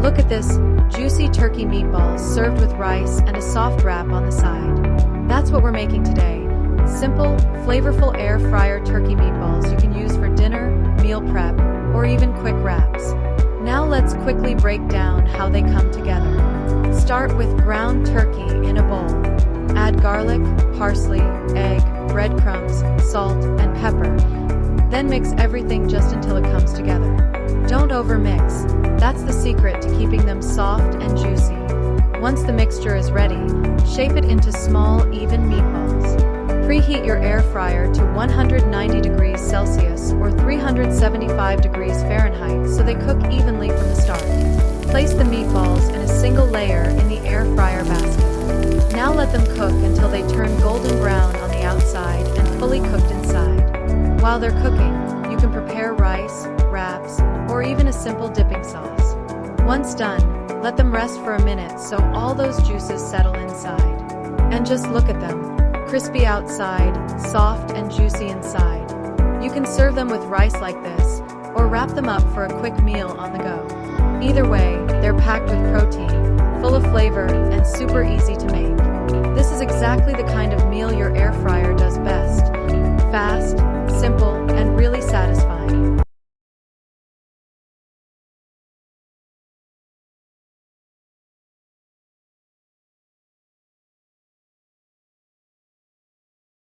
Look at this, juicy turkey meatballs served with rice and a soft wrap on the side. That's what we're making today. Simple, flavorful air fryer turkey meatballs you can use for dinner, meal prep, or even quick wraps. Now let's quickly break down how they come together. Start with ground turkey in a bowl. Add garlic, parsley, egg, breadcrumbs, salt, and pepper. Then mix everything just until it comes together. Don't overmix. That's the secret to keeping them soft and juicy. Once the mixture is ready, shape it into small, even meatballs. Preheat your air fryer to 190 degrees Celsius or 375 degrees Fahrenheit so they cook evenly from the start. Place the meatballs in a single layer in the air fryer basket. Now let them cook until they turn golden brown on the outside and fully cooked inside. While they're cooking, you can prepare rice, wraps, or even a simple dipping sauce. Once done, let them rest for a minute so all those juices settle inside. And just look at them. Crispy outside, soft and juicy inside. You can serve them with rice like this, or wrap them up for a quick meal on the go. Either way, they're packed with protein, full of flavor, and super easy to make. This is exactly the kind of meal your air fryer does best. Fast, simple, and really satisfying.